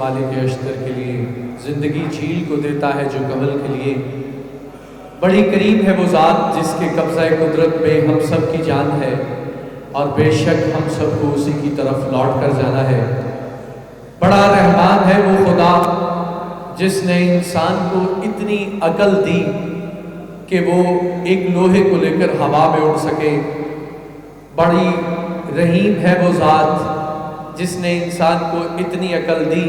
مالک اشتر کے لیے، زندگی جھیل کو دیتا ہے جو کنول کے لیے۔ بڑی قریب ہے وہ ذات جس کے قبضہ قدرت میں ہم سب کی جان ہے، اور بے شک ہم سب کو اسی کی طرف لوٹ کر جانا ہے۔ بڑا رحمان ہے وہ خدا جس نے انسان کو اتنی عقل دی کہ وہ ایک لوہے کو لے کر ہوا میں اڑ سکے۔ بڑی رحیم ہے وہ ذات جس نے انسان کو اتنی عقل دی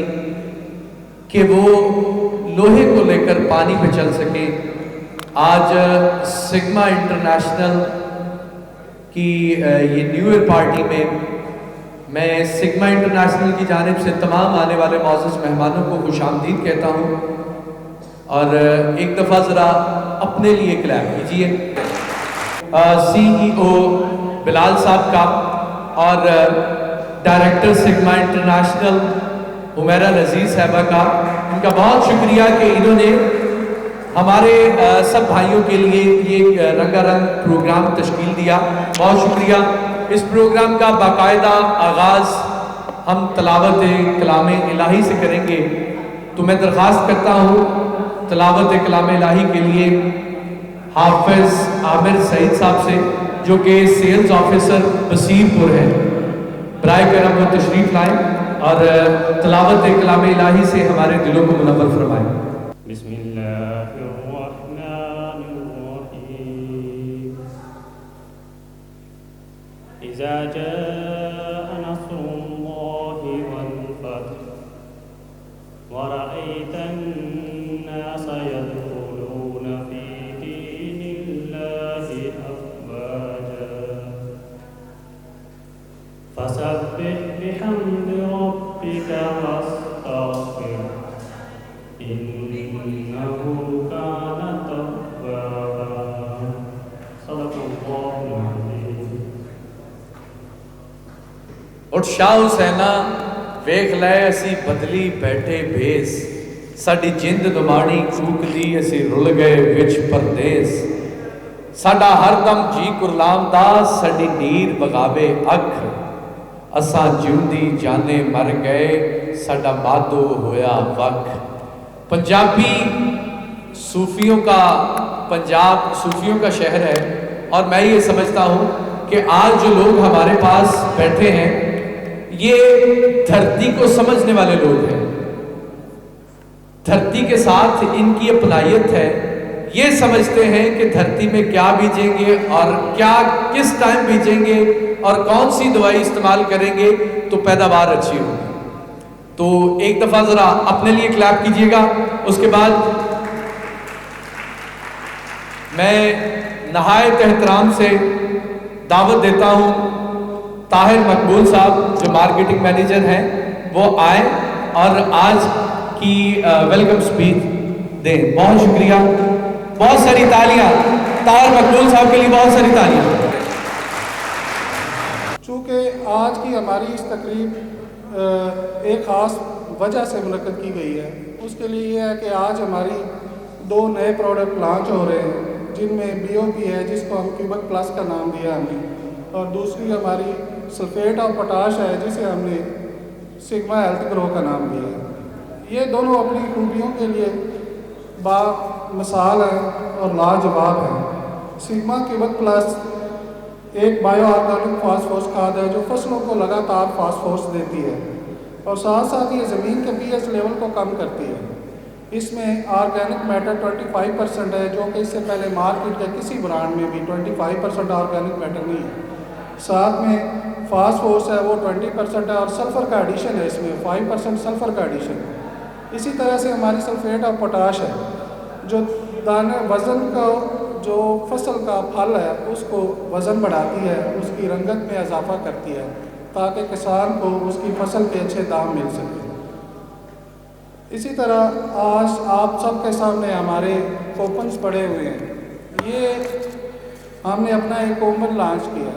کہ وہ لوہے کو لے کر پانی پہ چل سکے۔ آج سگما انٹرنیشنل کی یہ نیو ایئر پارٹی میں سگما انٹرنیشنل کی جانب سے تمام آنے والے معزز مہمانوں کو خوش آمدید کہتا ہوں، اور ایک دفعہ ذرا اپنے لیے کلیپ کیجیے سی ای او بلال صاحب کا، اور ڈائریکٹر سگما انٹرنیشنل حمیرہ لذیذ صاحبہ کا۔ ان کا بہت شکریہ کہ انہوں نے ہمارے سب بھائیوں کے لیے یہ رنگا رنگ پروگرام تشکیل دیا، بہت شکریہ۔ اس پروگرام کا باقاعدہ آغاز ہم تلاوت کلام الہی سے کریں گے، تو میں درخواست کرتا ہوں تلاوت کلام الہی کے لیے حافظ عامر سعید صاحب سے، جو کہ سیلز آفیسر بصیر پور ہیں، برائے کرم وہ تشریف لائیں اور تلاوت کلام الہی سے ہمارے دلوں کو منور فرمائیں۔ بسم اللہ الرحمن الرحیم۔ اذا جاء نصر اللہ والفتح ورأیت الناس يدخلون في دین اللہ افواجا فسبح بحمد ربک واستغفر انه كان توابا۔ صدق اللہ العظیم۔ اٹھ شاہ حسینہ ویکھ لے اسی بدلی بیٹھے بھیس، ساڈی جند دماڑی کوکلی اسی رل گئے وچ پردیس، ساڈا ہر دم جی کرلام دا ساڈی نیر بغاوے اکھ، اساں جیوندی جانے مر گئے ساڈا مادو ہویا وکھ۔ پنجابی صوفیوں کا پنجاب صوفیوں کا شہر ہے، اور میں یہ سمجھتا ہوں کہ آج جو لوگ ہمارے پاس بیٹھے ہیں یہ دھرتی کو سمجھنے والے لوگ ہیں، دھرتی کے ساتھ ان کی اپنائیت ہے، یہ سمجھتے ہیں کہ دھرتی میں کیا بیجیں گے اور کیا کس ٹائم بیجیں گے اور کون سی دوائی استعمال کریں گے تو پیداوار اچھی ہوگی۔ تو ایک دفعہ ذرا اپنے لیے کلیپ کیجئے گا۔ اس کے بعد میں نہایت احترام سے دعوت دیتا ہوں طاہر مقبول صاحب جو مارکیٹنگ مینیجر ہیں، وہ آئیں اور آج کی ویلکم سپیچ دیں۔ بہت شکریہ، بہت ساری تالیاں طاہر مقبول صاحب کے لیے، بہت ساری تالیاں۔ چونکہ آج کی ہماری اس تقریب ایک خاص وجہ سے منعقد کی گئی ہے، اس کے لیے یہ ہے کہ آج ہماری 2 نئے پروڈکٹ لانچ ہو رہے ہیں، جن میں بی او پی ہے جس کو ہم کیوبک پلس کا نام دیا ہم نے، اور دوسری ہماری سلفیٹ اور پوٹاش ہے جسے ہم نے سگما ہیلتھ گرو کا نام دیا ہے۔ یہ دونوں اپنی خوبیوں کے لیے با مثال ہیں اور لاجواب ہیں۔ سگما کیوبک پلس ایک بایو آرگینک فاسفورس کھاد ہے جو فصلوں کو لگاتار فاسفورس دیتی ہے، اور ساتھ ساتھ یہ زمین کے پی ایچ لیول کو کم کرتی ہے۔ اس میں آرگینک میٹر 25% ہے، جو کہ اس سے پہلے مارکیٹ کے کسی برانڈ میں بھی 25% آرگینک میٹر نہیں ہے۔ ساتھ میں فاسفورس ہے وہ 20% ہے، اور سلفر کا ایڈیشن ہے، اس میں 5% سلفر کا ایڈیشن ہے۔ اسی طرح سے ہماری سلفیٹ اور پوٹاش ہے جو دانے وزن کا جو فصل کا پھل ہے اس کو وزن بڑھاتی ہے، اس کی رنگت میں اضافہ کرتی ہے تاکہ کسان کو اس کی فصل کے اچھے دام مل سکے۔ اسی طرح آج آپ سب کے سامنے ہمارے کوپنز پڑے ہوئے ہیں۔ یہ ہم نے اپنا ایک کوپن لانچ کیا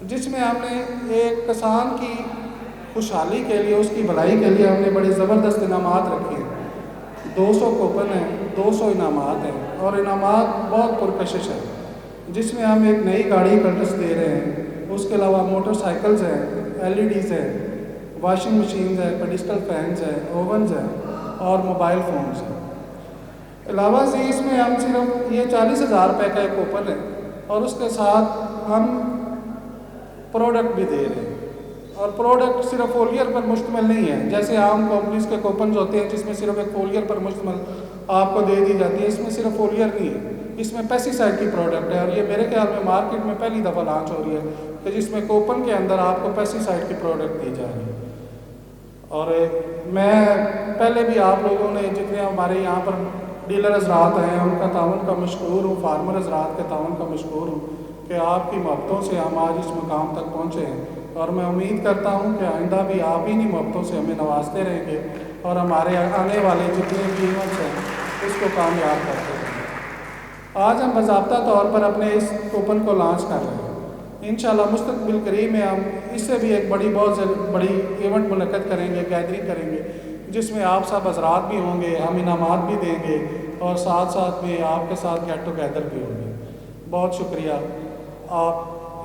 جس میں ہم نے ایک کسان کی خوشحالی کے لیے، اس کی بھلائی کے لیے ہم نے بڑے زبردست انعامات رکھے ہیں۔ 200 کوپن ہیں، 200 انعامات ہیں، اور انعامات بہت پرکشش ہیں، جس میں ہم ایک نئی گاڑی کا ٹرسٹ دے رہے ہیں۔ اس کے علاوہ موٹر سائیکلز ہیں، LEDs ہیں، واشنگ مشینز ہیں، پیڈسٹل فینز ہیں، اوونز ہیں اور موبائل فونز ہیں۔ علاوہ سے اس میں ہم صرف یہ 40,000 روپے کا ایک کوپن ہے اور اس کے ساتھ ہم پروڈکٹ بھی دے رہے ہیں، اور پروڈکٹ صرف فولیئر پر مشتمل نہیں ہے جیسے عام کمپنیز کے کوپنز ہوتے ہیں جس میں صرف ایک فولیئر پر مشتمل آپ کو دے دی جاتی ہے۔ اس میں صرف فولیئر نہیں ہے، اس میں پیسٹی سائڈ کی پروڈکٹ ہے، اور یہ میرے خیال میں مارکیٹ میں پہلی دفعہ لانچ ہو رہی ہے کہ جس میں کوپن کے اندر آپ کو پیسٹی سائڈ کی پروڈکٹ دی جا رہی ہے۔ اور میں پہلے بھی آپ لوگوں نے جتنے ہمارے یہاں پر ڈیلر حضرات ہیں ان کا تعاون کا مشکور ہوں، فارمر حضرات کے تعاون کا مشکور ہوں کہ آپ کی محبتوں سے ہم آج اس مقام تک پہنچے ہیں، اور میں امید کرتا ہوں کہ آئندہ بھی آپ ہی محبتوں سے ہمیں نوازتے رہیں گے اور ہمارے آنے والے جتنے بھی ایونٹس ہیں اس کو کامیاب کرتے رہیں گے۔ آج ہم باضابطہ طور پر اپنے اس کوپن کو لانچ کر رہے ہیں۔ انشاءاللہ مستقبل قریب میں ہم اس سے بھی ایک بہت بڑی ایونٹ منعقد کریں گے، گیدرنگ کریں گے، جس میں آپ سب حضرات بھی ہوں گے، ہم انعامات بھی دیں گے اور ساتھ ساتھ میں آپ کے ساتھ گیٹ ٹوگیدر بھی ہوں گے۔ بہت شکریہ۔ آپ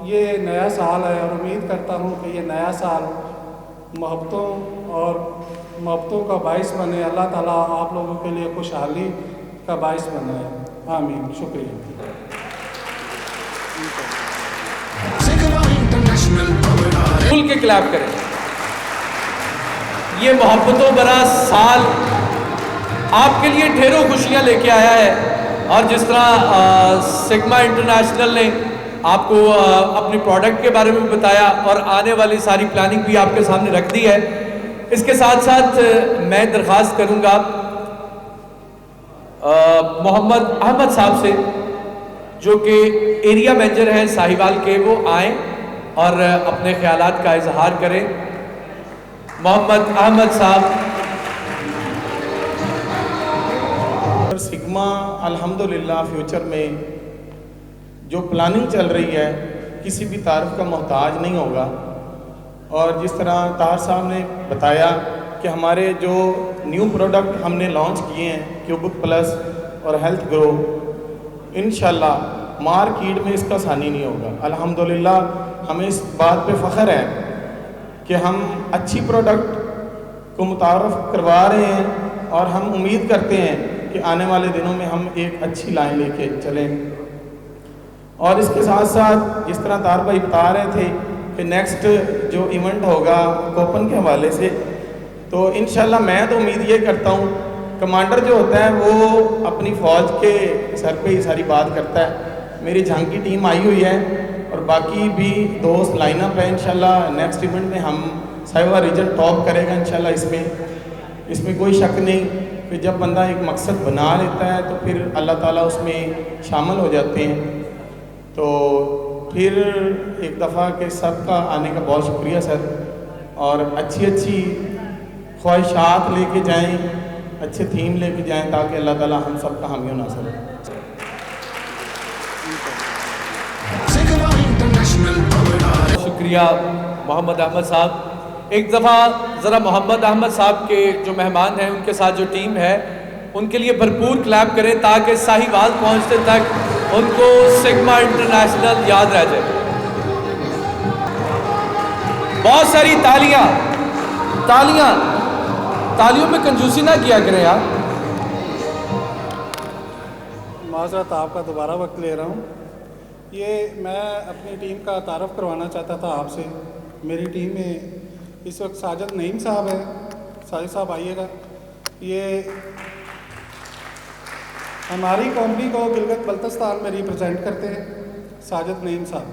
یہ نیا سال ہے اور امید کرتا ہوں کہ یہ نیا سال محبتوں کا باعث بنے، اللہ تعالیٰ آپ لوگوں کے لیے خوشحالی کا باعث بنے۔ آمین۔ شکریہ۔ کھل کے کلیپ کریں۔ یہ محبتوں بھرا سال آپ کے لیے ڈھیروں خوشیاں لے کے آیا ہے، اور جس طرح سگما انٹرنیشنل نے آپ کو اپنی پروڈکٹ کے بارے میں بتایا اور آنے والی ساری پلاننگ بھی آپ کے سامنے رکھ دی ہے، اس کے ساتھ ساتھ میں درخواست کروں گا محمد احمد صاحب سے جو کہ ایریا مینیجر ہیں ساہیوال کے، وہ آئیں اور اپنے خیالات کا اظہار کریں۔ محمد احمد صاحب۔ سگما الحمدللہ فیوچر میں جو پلاننگ چل رہی ہے کسی بھی تعارف کا محتاج نہیں ہوگا، اور جس طرح طاہر صاحب نے بتایا کہ ہمارے جو نیو پروڈکٹ ہم نے لانچ کیے ہیں کیوبک پلس اور ہیلتھ گرو، انشاءاللہ مارکیٹ میں اس کا ثانی نہیں ہوگا۔ الحمدللہ ہمیں اس بات پہ فخر ہے کہ ہم اچھی پروڈکٹ کو متعارف کروا رہے ہیں، اور ہم امید کرتے ہیں کہ آنے والے دنوں میں ہم ایک اچھی لائن لے کے چلیں۔ اور اس کے ساتھ ساتھ جس طرح طاہر بھائی بتا رہے تھے کہ نیکسٹ جو ایونٹ ہوگا کوپن کے حوالے سے، تو انشاءاللہ میں تو امید یہ کرتا ہوں، کمانڈر جو ہوتا ہے وہ اپنی فوج کے سر پہ ہی ساری بات کرتا ہے۔ میری جھنگ کی ٹیم آئی ہوئی ہے اور باقی بھی دوست لائن اپ ہے، انشاءاللہ نیکسٹ ایونٹ میں ہم ساہیوال ریجن ٹاپ کرے گا انشاءاللہ۔ اس میں کوئی شک نہیں کہ جب بندہ ایک مقصد بنا لیتا ہے تو پھر اللہ تعالیٰ اس میں شامل ہو جاتے ہیں۔ تو پھر ایک دفعہ کہ سب کا آنے کا بہت شکریہ سر، اور اچھی خواہشات لے کے جائیں، اچھے تھیم لے کے جائیں تاکہ اللہ تعالیٰ ہم سب کا حامی و ناصر ہو۔ شکریہ محمد احمد صاحب۔ ایک دفعہ ذرا محمد احمد صاحب کے جو مہمان ہیں ان کے ساتھ جو ٹیم ہے ان کے لیے بھرپور کلیپ کریں تاکہ ساہیوال پہنچتے تک ان کو سگما انٹرنیشنل یاد رہ جائے۔ بہت ساری تالیوں میں کنجوسی نہ کیا کریں یار۔ معذرت آپ کا دوبارہ وقت لے رہا ہوں۔ یہ میں اپنی ٹیم کا تعارف کروانا چاہتا تھا آپ سے۔ میری ٹیم میں اس وقت ساجد نعیم صاحب ہیں، ساجد صاحب آئیے گا۔ یہ ہماری کمپنی کو گلگت بلتستان میں ریپرزینٹ کرتے ہیں، ساجد نعیم صاحب۔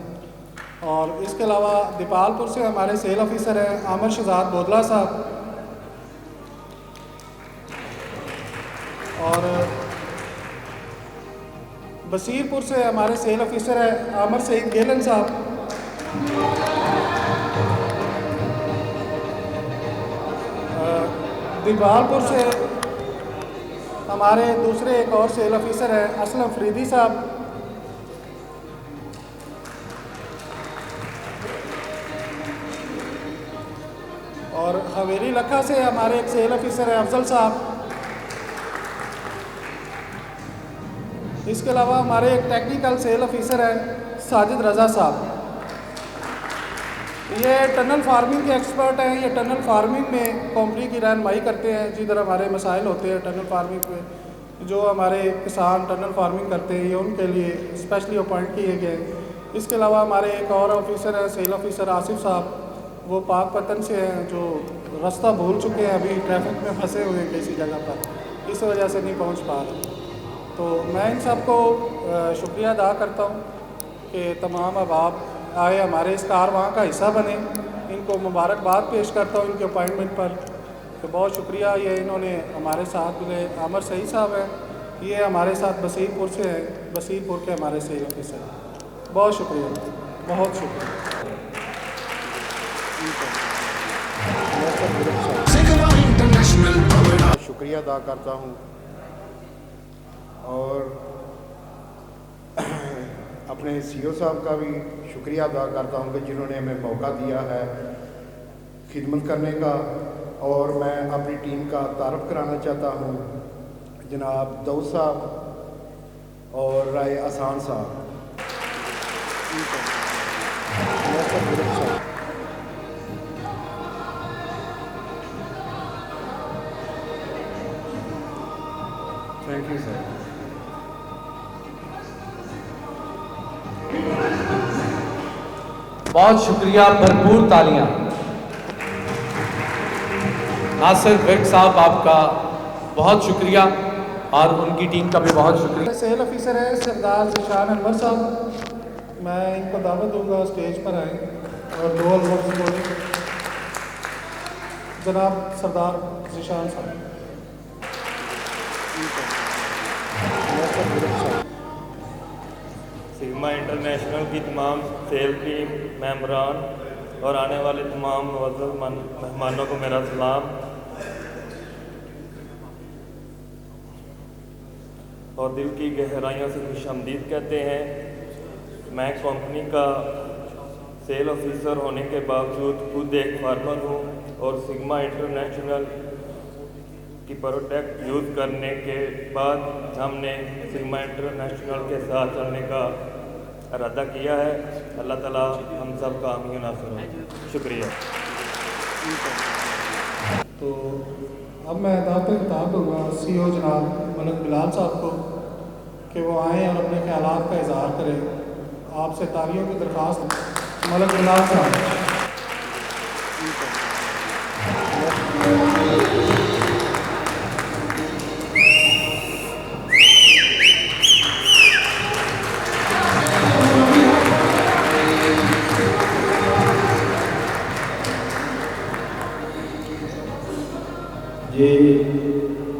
اور اس کے علاوہ دیپال پور سے ہمارے سیل آفیسر ہیں عامر شہزاد بودلہ صاحب، اور بصیر پور سے ہمارے سیل آفیسر ہیں عامر سعید گیلن صاحب، دیپال پور سے ہمارے دوسرے ایک اور سیل آفیسر ہیں اسلم فریدی صاحب، اور حویلی لکھا سے ہمارے ایک سیل آفیسر ہیں افضل صاحب۔ اس کے علاوہ ہمارے ایک ٹیکنیکل سیل آفیسر ہیں ساجد رضا صاحب۔ یہ ٹنل فارمنگ کے ایکسپرٹ ہیں. یہ ٹنل فارمنگ میں کمپنی کی رہنمائی کرتے ہیں جدھر ہمارے مسائل ہوتے ہیں ٹنل فارمنگ میں. جو ہمارے کسان ٹنل فارمنگ کرتے ہیں یہ ان کے لیے اسپیشلی اپوائنٹ کیے گئے. اس کے علاوہ ہمارے ایک اور آفیسر ہیں سیل آفیسر آصف صاحب, وہ پاک پتن سے ہیں, جو راستہ بھول چکے ہیں, ابھی ٹریفک میں پھنسے ہوئے ہیں کسی جگہ پر, اس وجہ سے نہیں پہنچ پا رہے. تو میں ان سب کو شکریہ ادا کرتا ہوں کہ تمام احباب آئے ہمارے اس کارواں کا حصہ بنے. ان کو مبارکباد پیش کرتا ہوں ان کے اپائنٹمنٹ پر کہ بہت شکریہ. یہ انہوں نے ہمارے ساتھ ملے. عامر سعید صاحب ہیں, یہ ہمارے ساتھ بصیر پور سے ہیں, بصیر پور کے ہمارے سیل آفیسر ہیں. بہت شکریہ, بہت شکریہ. شکریہ ادا کرتا ہوں اور اپنے سی او صاحب کا بھی شکریہ ادا کرتا ہوں کہ جنہوں نے ہمیں موقع دیا ہے خدمت کرنے کا. اور میں اپنی ٹیم کا تعارف کرانا چاہتا ہوں, جناب داؤد صاحب اور رائے احسان صاحب. Thank you sir. بہت شکریہ, بھرپور تالیاں. ناصر ویک صاحب آپ کا بہت شکریہ اور ان کی ٹیم کا بھی بہت شکریہ. سیل آفیسر ہے سردار ذیشان انور صاحب, میں ان کو دعوت دوں گا اسٹیج پر آئیں اور دو الفاظ بولیں. جناب سردار ذیشان صاحب. سگما انٹرنیشنل کی تمام سیل ٹیم ممبران اور آنے والے تمام معزز مہمانوں کو میرا سلام اور دل کی گہرائیوں سے خوش آمدید کہتے ہیں. میں کمپنی کا سیل آفیسر ہونے کے باوجود خود ایک فارمر ہوں اور سگما انٹرنیشنل کی پروڈکٹ یوز کرنے کے بعد ہم نے سگما انٹرنیشنل کے ساتھ چلنے کا ارادہ کیا ہے. اللہ تعالیٰ ہم سب کا حامی و ناصر ہو. شکریہ. تو اب میں دعوت خطاب دوں گا سی او جناب ملک بلال صاحب کو کہ وہ آئیں اور اپنے خیالات کا اظہار کریں. آپ سے تالیوں کی درخواست. ملک بلال صاحب.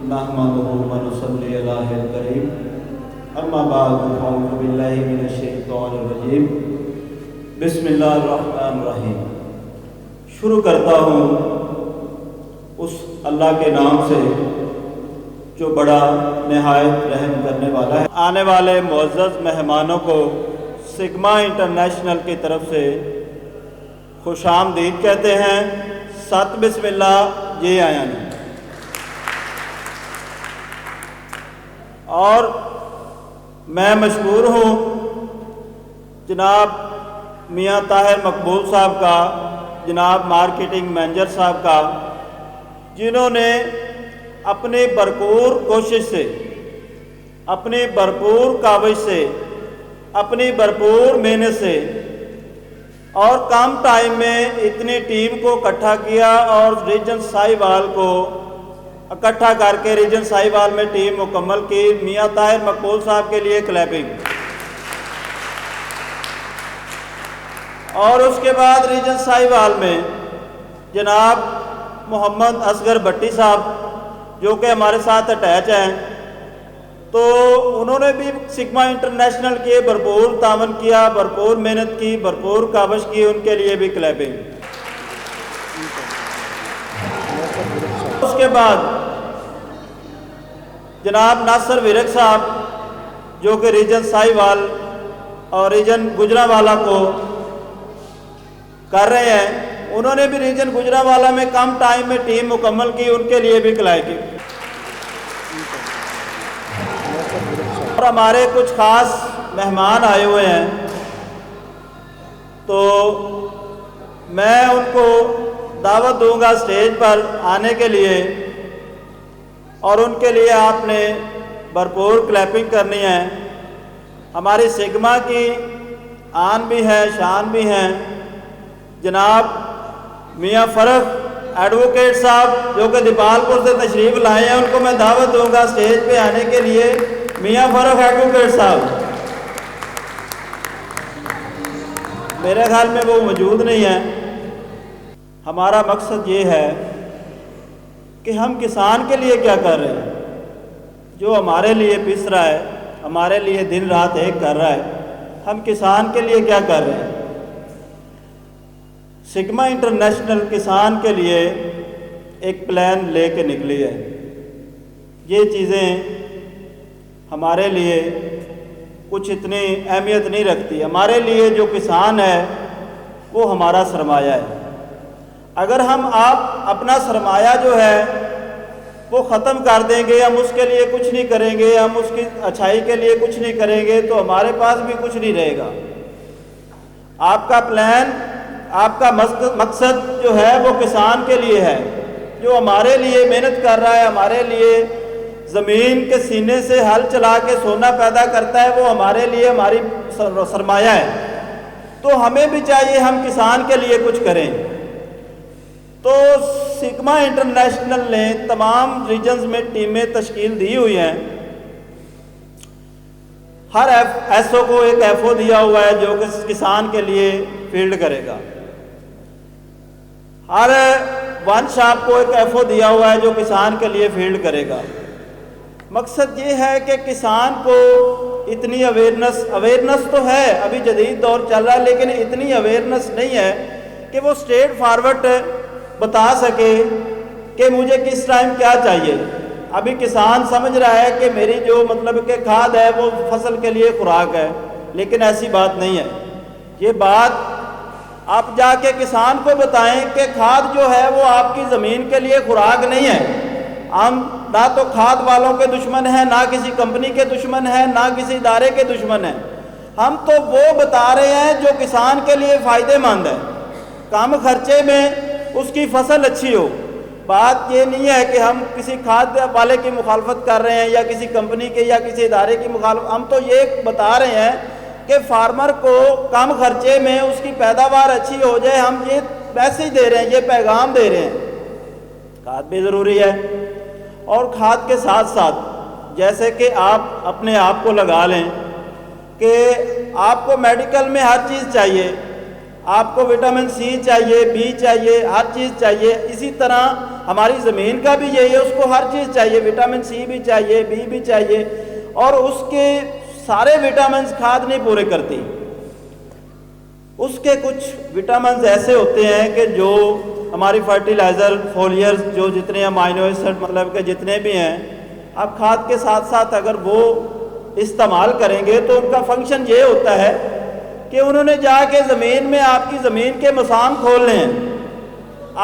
نحمده ونصلي علی الکریم. اما بعد فاعوذ باللہ من الشیطان الرجیم. بسم اللہ الرحمن الرحیم. شروع کرتا ہوں اس اللہ کے نام سے جو بڑا نہایت رحم کرنے والا ہے. آنے والے معزز مہمانوں کو سگما انٹرنیشنل کی طرف سے خوش آمدید کہتے ہیں. ست بسم اللہ جی آیا نہیں. اور میں مشکور ہوں جناب میاں طاہر مقبول صاحب کا, جناب مارکیٹنگ مینیجر صاحب کا, جنہوں نے اپنی بھرپور کوشش سے, اپنی بھرپور کاوش سے, اپنی بھرپور محنت سے اور کم ٹائم میں اتنی ٹیم کو اکٹھا کیا اور ریجن ساہیوال کو اکٹھا کر کے ریجن ساہیوال میں ٹیم مکمل کی. میاں طاہر مقبول صاحب کے لیے کلیپنگ. اور اس کے بعد ریجن ساہیوال میں جناب محمد اصغر بھٹی صاحب جو کہ ہمارے ساتھ اٹیچ ہیں, تو انہوں نے بھی سگما انٹرنیشنل کے بھرپور تعاون کیا, بھرپور محنت کی, بھرپور کاوش کی. ان کے لیے بھی کلیپنگ. اس کے بعد جناب ناصر ویرک صاحب جو کہ ریجن ساہیوال اور ریجن گجرانوالہ کو کر رہے ہیں, انہوں نے بھی ریجن گجرانوالہ میں کم ٹائم میں ٹیم مکمل کی. ان کے لیے بھی کلیپنگ. اور ہمارے کچھ خاص مہمان آئے ہوئے ہیں, تو میں ان کو دعوت دوں گا اسٹیج پر آنے کے لیے، اور ان کے لیے آپ نے بھرپور کلیپنگ کرنی ہے۔ ہماری سگما کی آن بھی ہے، شان بھی ہیں، جناب میاں فرخ ایڈوکیٹ صاحب جو کہ دیپال پور سے تشریف لائے ہیں، ان کو میں دعوت دوں گا اسٹیج پہ آنے کے لیے۔ میاں فرخ ایڈوکیٹ صاحب، میرے خیال میں وہ موجود نہیں ہیں۔ ہمارا مقصد یہ ہے کہ ہم کسان کے لیے کیا کر رہے ہیں، جو ہمارے لیے پس رہا ہے، ہمارے لیے دن رات ایک کر رہا ہے، ہم کسان کے لیے کیا کر رہے ہیں۔ سگما انٹرنیشنل کسان کے لیے ایک پلان لے کے نکلی ہے۔ یہ چیزیں ہمارے لیے کچھ اتنی اہمیت نہیں رکھتی۔ ہمارے لیے جو کسان ہے وہ ہمارا سرمایہ ہے۔ اگر ہم اپنا سرمایہ جو ہے وہ ختم کر دیں گے، ہم اس کے لیے کچھ نہیں کریں گے، ہم اس کی اچھائی کے لیے کچھ نہیں کریں گے، تو ہمارے پاس بھی کچھ نہیں رہے گا۔ آپ کا پلان، آپ کا مقصد جو ہے وہ کسان کے لیے ہے، جو ہمارے لیے محنت کر رہا ہے، ہمارے لیے زمین کے سینے سے ہل چلا کے سونا پیدا کرتا ہے، وہ ہمارے لیے ہماری سرمایہ ہے۔ تو ہمیں بھی چاہیے ہم کسان کے لیے کچھ کریں۔ تو سگما انٹرنیشنل نے تمام ریجنز میں ٹیمیں تشکیل دی ہوئی ہیں۔ ہر ایس او کو ایک ایف او دیا ہوا ہے جو کہ کسان کے لیے فیلڈ کرے گا۔ ہر ون شاپ کو ایک ایف او دیا ہوا ہے جو کسان کے لیے فیلڈ کرے گا۔ مقصد یہ ہے کہ کسان کو اتنی اویئرنس تو ہے، ابھی جدید دور چل رہا ہے، لیکن اتنی اویئرنس نہیں ہے کہ وہ اسٹریٹ فارورڈ بتا سکے کہ مجھے کس ٹائم کیا چاہیے۔ ابھی کسان سمجھ رہا ہے کہ میری جو مطلب کہ کھاد ہے وہ فصل کے لیے خوراک ہے، لیکن ایسی بات نہیں ہے۔ یہ بات آپ جا کے کسان کو بتائیں کہ کھاد جو ہے وہ آپ کی زمین کے لیے خوراک نہیں ہے۔ ہم نہ تو کھاد والوں کے دشمن ہیں، نہ کسی کمپنی کے دشمن ہیں، نہ کسی ادارے کے دشمن ہیں۔ ہم تو وہ بتا رہے ہیں جو کسان کے لیے فائدہ مند ہے، کم خرچے میں اس کی فصل اچھی ہو۔ بات یہ نہیں ہے کہ ہم کسی کھاد والے کی مخالفت کر رہے ہیں یا کسی کمپنی کے یا کسی ادارے کی مخالفت، ہم تو یہ بتا رہے ہیں کہ فارمر کو کم خرچے میں اس کی پیداوار اچھی ہو جائے۔ ہم یہ میسج دے رہے ہیں، یہ پیغام دے رہے ہیں۔ کھاد بھی ضروری ہے، اور کھاد کے ساتھ ساتھ جیسے کہ آپ اپنے آپ کو لگا لیں کہ آپ کو میڈیکل میں ہر چیز چاہیے، آپ کو وٹامن سی چاہیے، بی چاہیے، ہر چیز چاہیے۔ اسی طرح ہماری زمین کا بھی یہی ہے، اس کو ہر چیز چاہیے، وٹامن سی بھی چاہیے، بی بھی چاہیے، اور اس کے سارے وٹامنز کھاد نہیں پورے کرتی۔ اس کے کچھ وٹامنز ایسے ہوتے ہیں کہ جو ہماری فرٹیلائزر، فولیئرز، جو جتنے امائنو ایسڈ مطلب کہ جتنے بھی ہیں، آپ کھاد کے ساتھ ساتھ اگر وہ استعمال کریں گے تو ان کا فنکشن یہ ہوتا ہے کہ انہوں نے جا کے زمین میں آپ کی زمین کے مسام کھولنے ہیں،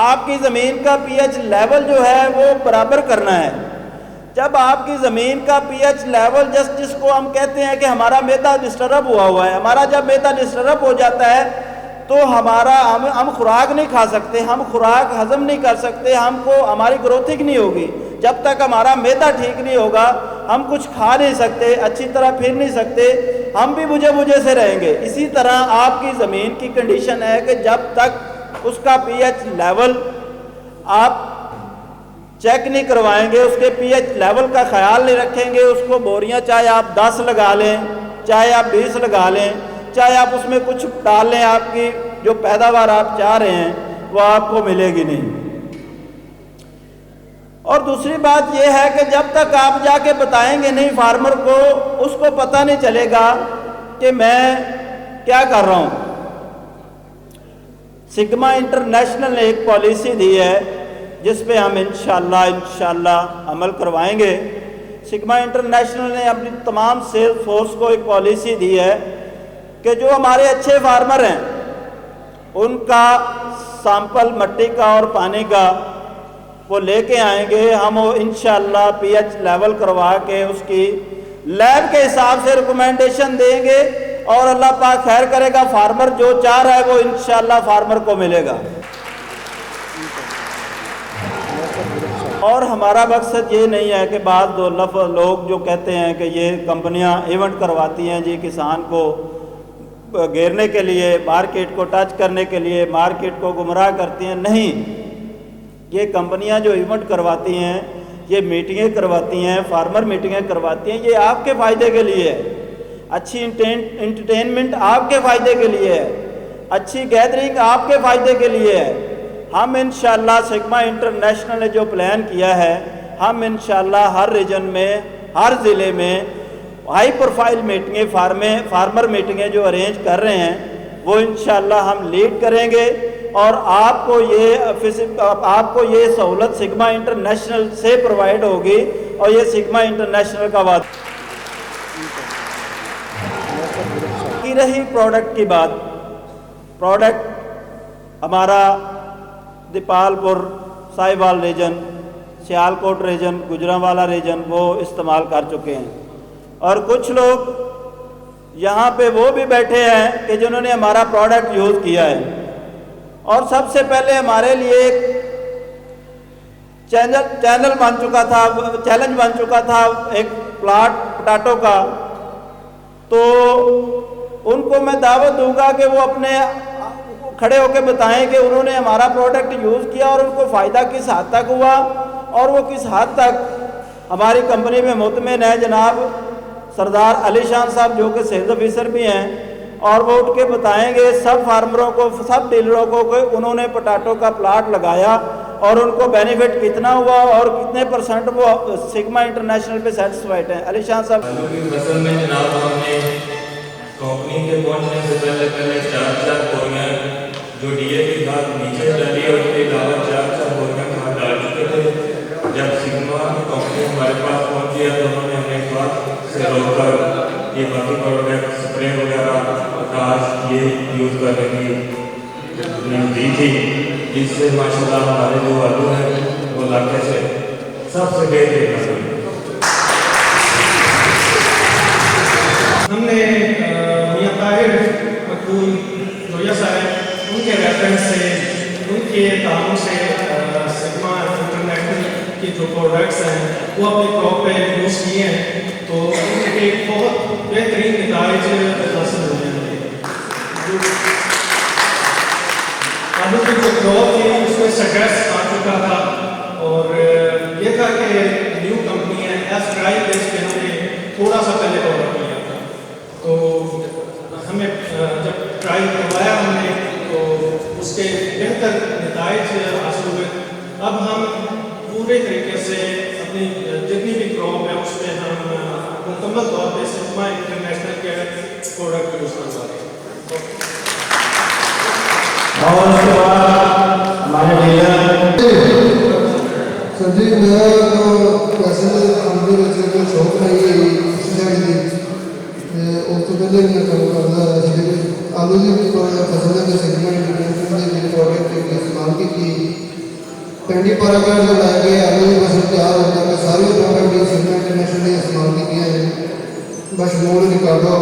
آپ کی زمین کا پی ایچ لیول جو ہے وہ برابر کرنا ہے۔ جب آپ کی زمین کا پی ایچ لیول جس کو ہم کہتے ہیں کہ ہمارا میدا ڈسٹرب ہوا ہے، ہمارا جب میدا ڈسٹرب ہو جاتا ہے تو ہم خوراک نہیں کھا سکتے، ہم خوراک ہضم نہیں کر سکتے، ہماری گروتھنگ نہیں ہوگی۔ جب تک ہمارا میدا ٹھیک نہیں ہوگا ہم کچھ کھا نہیں سکتے، اچھی طرح پھر نہیں سکتے، ہم بھی بجھے سے رہیں گے۔ اسی طرح آپ کی زمین کی کنڈیشن ہے کہ جب تک اس کا پی ایچ لیول آپ چیک نہیں کروائیں گے، اس کے پی ایچ لیول کا خیال نہیں رکھیں گے، اس کو بوریاں چاہے آپ 10 لگا لیں، چاہے آپ 20 لگا لیں، چاہے آپ اس میں کچھ ڈال لیں، آپ کی جو پیداوار آپ چاہ رہے ہیں وہ آپ کو ملے گی نہیں۔ اور دوسری بات یہ ہے کہ جب تک آپ جا کے بتائیں گے نہیں فارمر کو، اس کو پتہ نہیں چلے گا کہ میں کیا کر رہا ہوں۔ سگما انٹرنیشنل نے ایک پالیسی دی ہے جس پہ ہم انشاءاللہ عمل کروائیں گے۔ سگما انٹرنیشنل نے اپنی تمام سیلز فورس کو ایک پالیسی دی ہے کہ جو ہمارے اچھے فارمر ہیں ان کا سیمپل مٹی کا اور پانی کا وہ لے کے آئیں گے، ہم انشاءاللہ پی ایچ لیول کروا کے اس کی لیب کے حساب سے ریکمنڈیشن دیں گے، اور اللہ پاک خیر کرے گا. فارمر جو چاہ رہا ہے وہ انشاءاللہ فارمر کو ملے گا. اور ہمارا مقصد یہ نہیں ہے کہ بعض لوگ جو کہتے ہیں کہ یہ کمپنیاں ایونٹ کرواتی ہیں جی کسان کو گھیرنے کے لیے, مارکیٹ کو ٹچ کرنے کے لیے, مارکیٹ کو گمراہ کرتی ہیں. نہیں, یہ کمپنیاں جو ایونٹ کرواتی ہیں, یہ میٹنگیں کرواتی ہیں, فارمر میٹنگیں کرواتی ہیں, یہ آپ کے فائدے کے لیے ہے. اچھی انٹرٹینمنٹ آپ کے فائدے کے لیے ہے, اچھی گیدرنگ آپ کے فائدے کے لیے ہے. ہم انشاءاللہ سگما انٹرنیشنل نے جو پلان کیا ہے, ہم انشاءاللہ ہر ریجن میں, ہر ضلع میں ہائی پروفائل میٹنگیں, فارمر میٹنگیں جو ارینج کر رہے ہیں وہ انشاءاللہ ہم لیڈ کریں گے. اور آپ کو یہ سہولت سگما انٹرنیشنل سے پرووائڈ ہوگی, اور یہ سگما انٹرنیشنل کا وعدہ. کی رہی پروڈکٹ کی بات, پروڈکٹ ہمارا دیپال پور, Sahiwal region, Sialkot region, Gujranwala region وہ استعمال کر چکے ہیں. اور کچھ لوگ یہاں پہ وہ بھی بیٹھے ہیں کہ جنہوں نے ہمارا پروڈکٹ یوز کیا ہے. اور سب سے پہلے ہمارے لیے ایک چیلنج بن چکا تھا ایک پلاٹ پٹاٹو کا. تو ان کو میں دعوت دوں گا کہ وہ اپنے کھڑے ہو کے بتائیں کہ انہوں نے ہمارا پروڈکٹ یوز کیا اور ان کو فائدہ کس حد تک ہوا, اور وہ کس حد تک ہماری کمپنی میں مطمئن ہے. جناب سردار علی شان صاحب جو کہ سیلز آفیسر بھی ہیں, اور وہ اٹھ کے بتائیں گے سب فارمروں کو, سب ڈیلروں کو کہ انہوں نے پٹاٹو کا پلاٹ لگایا اور ان کو بینیفٹ کتنا ہوا اور کتنے پرسنٹ وہ سگما انٹرنیشنل پہ سیٹسفائڈ ہیں. علی شان صاحب. آلو کی فصل میں جناب ہم نے کمپنی کے پہنچنے سے پہلے 4 بوریاں جو ڈی اے پی کھاد نیچے ڈالی اور اس کے علاوہ 4 بوریاں کھاد ڈال چکے تھے. جب سگما کی کمپنی ہمارے پاس پہنچی ہے تو انہوں نے ہمیں ایک بات سے روک کر یہ باقی پروڈکٹ اسپرے وغیرہ کھاد یہ یوز کرنے کی دی تھی, جس سے ماشاء اللہ ہمارے جو آلو ہیں وہ علاقے سے سب سے بہترین نسل. ہم نے میاں طاہر مقبول لویا صاحب ان کے ریفرنس سے, ان کے تعاون سے سگما انٹرنیشنل کے جو پروڈکٹس ہیں وہ اپنے کراپ پہ یوز کیے ہیں, تو ان کے ایک بہت بہترین نتائج حاصل ہوئے ہیں. آلو کی جو گروتھ تھی اس میں سٹریس آ چکا تھا, اور یہ تھا کہ نیو کمپنی ہے ایس ٹرائی بیس پہ ہم نے تھوڑا سا پہلے پروڈکٹ لیا تھا. تو ہمیں جب ٹرائی کروایا ہم نے تو اس کے بہتر نتائج حاصل ہوئے. اب ہم پورے طریقے سے اپنی جتنی بھی کراپ ہے اس میں ہم مکمل طور پہ سگما انٹرنیشنل کے پروڈکٹ یوز کروا رہے ہیں. اور اس کے بعد ہمارے سر جی میں تو ویسے تو شوق نہیں ہے اس تو پہلے میں کام کرتا آلو کی فصل کے سگما انٹرنیشنل کے پروڈکٹ استعمال کی پینڈی پاراگراف جو لائے گئے آلو کی فصل تیار ہوتا ہے سارے پروڈکٹ سگما انٹرنیشنل نے استعمال کیے ہیں بشمول ریکارڈو.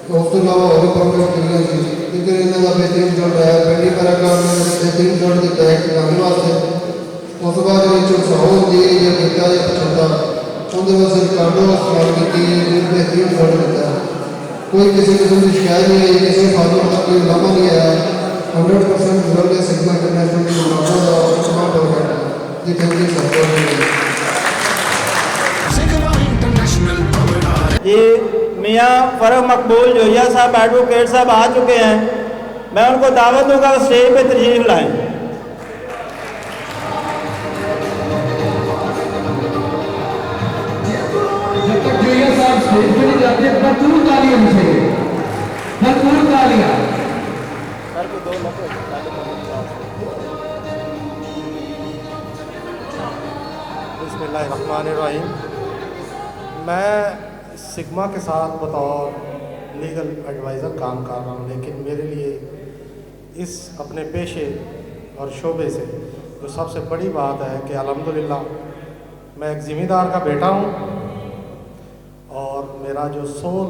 اس کے علاوہ اور پروڈکٹ کیے سی کیونکہ انہوں کا بہترین رزلٹ آیا. پینڈی پاراگراف نے بہترین رزلٹ دیتا ہے کسانوں واسطے. اس کے بعد چوساؤ ہوتی ہے یا دیتا یا پچھلتا اندر واسطے ریکارڈو استعمال کی بہترین رزلٹ دیتا ہے. کوئی کسی قسم کی شکایت نہیں آئی, کسی فارمر کا کوئی علامہ نہیں آیا. 100% رزلٹ ہے سگما انٹرنیشنل کی مقابلہ اور تمام پروڈکٹ ہے. جی تھینک یو سر. جی میاں فرح مقبول جویا صاحب ایڈوکیٹ صاحب آ چکے ہیں, میں ان کو دعوت دوں گا اسٹیج پہ تشریف لائیں. جب تک جویا صاحب اسٹیج پہ نہیں جاتے بھرپور تالیاں ہونی چاہیے, بھرپور تالیاں. بسم اللہ الرحمن الرحیم. میں سگما کے ساتھ بطور لیگل ایڈوائزر کام کر رہا ہوں, لیکن میرے لیے اس اپنے پیشے اور شعبے سے جو سب سے بڑی بات ہے کہ الحمدللہ میں ایک ذمہ دار کا بیٹا ہوں, اور میرا جو سول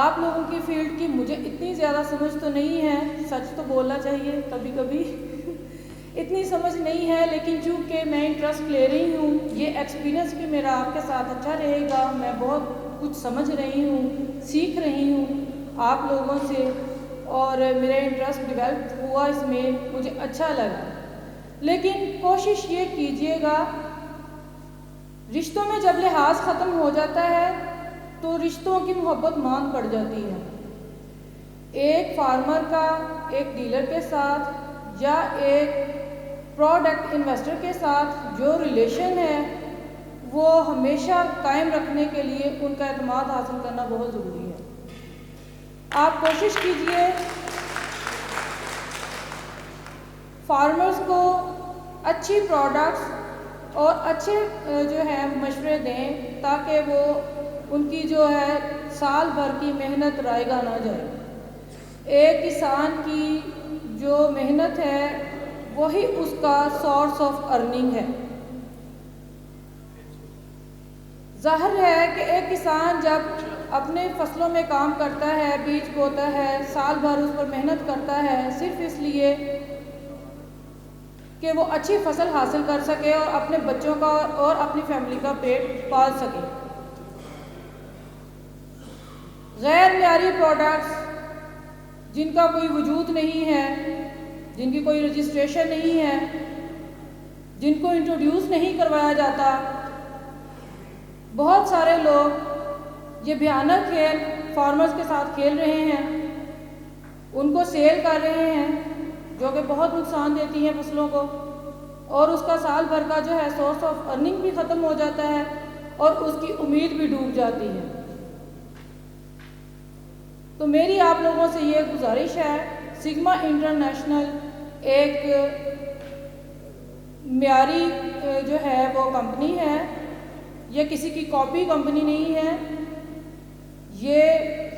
آپ لوگوں کی فیلڈ کی مجھے اتنی زیادہ سمجھ تو نہیں ہے، سچ تو بولنا چاہیے کبھی کبھی اتنی سمجھ نہیں ہے، لیکن چونکہ میں انٹرسٹ لے رہی ہوں، یہ ایکسپیرینس بھی میرا آپ کے ساتھ اچھا رہے گا، میں بہت کچھ سمجھ رہی ہوں، سیکھ رہی ہوں آپ لوگوں سے، اور میرا انٹرسٹ ڈیولپ ہوا اس میں، مجھے اچھا لگا۔ لیکن کوشش یہ کیجئے گا، رشتوں میں جب لحاظ ختم ہو جاتا ہے تو رشتوں کی محبت ماند پڑ جاتی ہے۔ ایک فارمر کا ایک ڈیلر کے ساتھ یا ایک پروڈکٹ انویسٹر کے ساتھ جو ریلیشن ہے وہ ہمیشہ قائم رکھنے کے لیے ان کا اعتماد حاصل کرنا بہت ضروری ہے۔ آپ کوشش کیجئے فارمرز کو اچھی پروڈکٹس اور اچھے جو ہے مشورے دیں تاکہ وہ ان کی جو ہے سال بھر کی محنت رائگاں نہ جائے۔ ایک کسان کی جو محنت ہے وہی اس کا سورس آف ارننگ ہے۔ ظاہر ہے کہ ایک کسان جب اپنے فصلوں میں کام کرتا ہے، بیج بوتا ہے، سال بھر اس پر محنت کرتا ہے صرف اس لیے کہ وہ اچھی فصل حاصل کر سکے اور اپنے بچوں کا اور اپنی فیملی کا پیٹ پال سکے۔ غیر معیاری پروڈکٹس جن کا کوئی وجود نہیں ہے، جن کی کوئی رجسٹریشن نہیں ہے، جن کو انٹروڈیوس نہیں کروایا جاتا، بہت سارے لوگ یہ بھیانک کھیل فارمرز کے ساتھ کھیل رہے ہیں، ان کو سیل کر رہے ہیں جو کہ بہت نقصان دیتی ہیں فصلوں کو، اور اس کا سال بھر کا جو ہے سورس آف ارننگ بھی ختم ہو جاتا ہے اور اس کی امید بھی ڈوب جاتی ہے۔ تو میری آپ لوگوں سے یہ گزارش ہے، سگما انٹرنیشنل ایک معیاری جو ہے وہ کمپنی ہے، یہ کسی کی کاپی کمپنی نہیں ہے، یہ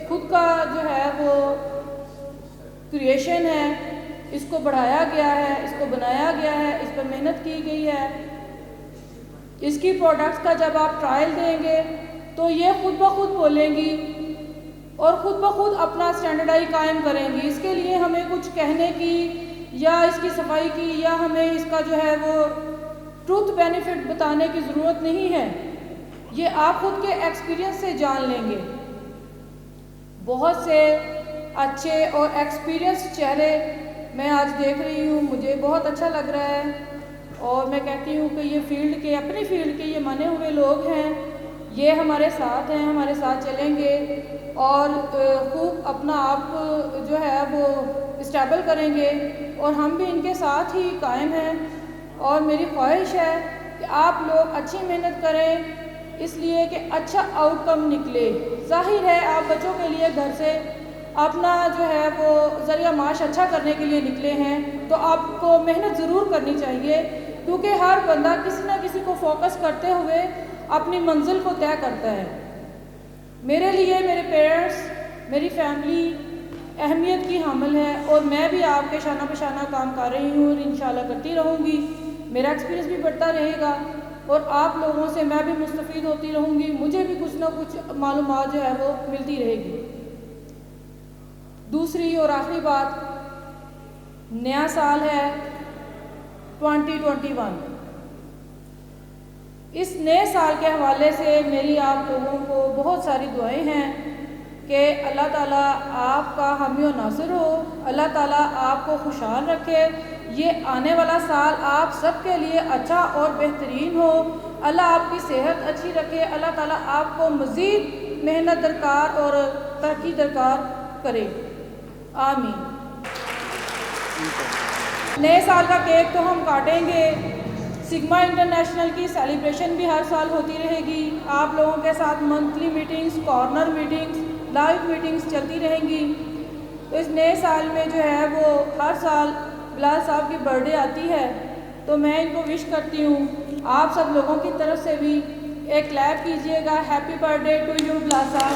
خود کا جو ہے وہ کریشن ہے، اس کو بڑھایا گیا ہے، اس کو بنایا گیا ہے، اس پر محنت کی گئی ہے۔ اس کی پروڈکٹس کا جب آپ ٹرائل دیں گے تو یہ خود بخود بولیں گی اور خود بخود اپنا اسٹینڈرڈائی قائم کریں گی۔ اس کے لیے ہمیں کچھ کہنے کی یا اس کی صفائی کی یا ہمیں اس کا جو ہے وہ ٹروتھ بینیفٹ بتانے کی ضرورت نہیں ہے، یہ آپ خود کے ایکسپیرینس سے جان لیں گے۔ بہت سے اچھے اور ایکسپیرینس چہرے میں آج دیکھ رہی ہوں، مجھے بہت اچھا لگ رہا ہے، اور میں کہتی ہوں کہ یہ فیلڈ کے اپنی فیلڈ کے یہ مانے ہوئے لوگ ہیں، یہ ہمارے ساتھ ہیں، ہمارے ساتھ چلیں گے اور خوب اپنا آپ جو ہے وہ اسٹیبل کریں گے، اور ہم بھی ان کے ساتھ ہی قائم ہیں۔ اور میری خواہش ہے کہ آپ لوگ اچھی محنت کریں اس لیے کہ اچھا آؤٹ کم نکلے۔ ظاہر ہے آپ بچوں کے لیے گھر سے اپنا جو ہے وہ ذریعہ معاش اچھا کرنے کے لیے نکلے ہیں، تو آپ کو محنت ضرور کرنی چاہیے، کیونکہ ہر بندہ کسی نہ کسی کو فوکس کرتے ہوئے اپنی منزل کو طے کرتا ہے۔ میرے لیے میرے پیرنٹس، میری فیملی اہمیت کی حامل ہے، اور میں بھی آپ کے شانہ بہ شانہ کام کر رہی ہوں اور انشاءاللہ کرتی رہوں گی۔ میرا ایکسپیرینس بھی بڑھتا رہے گا اور آپ لوگوں سے میں بھی مستفید ہوتی رہوں گی، مجھے بھی کچھ نہ کچھ معلومات جو ہے وہ ملتی رہے گی۔ دوسری اور آخری بات، نیا سال ہے 2021۔ اس نئے سال کے حوالے سے میری آپ لوگوں کو بہت ساری دعائیں ہیں کہ اللہ تعالیٰ آپ کا حامی و ناصر ہو، اللہ تعالیٰ آپ کو خوشحال رکھے، یہ آنے والا سال آپ سب کے لیے اچھا اور بہترین ہو، اللہ آپ کی صحت اچھی رکھے، اللہ تعالیٰ آپ کو مزید محنت درکار اور ترقی درکار کرے، آمین۔ نئے سال کا کیک تو ہم کاٹیں گے، سگما انٹرنیشنل کی سیلیبریشن بھی ہر سال ہوتی رہے گی، آپ لوگوں کے ساتھ monthly meetings, corner meetings, live meetings چلتی رہیں گی۔ تو اس نئے سال میں جو ہے وہ ہر سال بلال صاحب کی برتھ ڈے آتی ہے، تو میں ان کو وش کرتی ہوں، آپ سب لوگوں کی طرف سے بھی ایک کلیپ کیجئے گا، happy birthday to you Bilal صاحب۔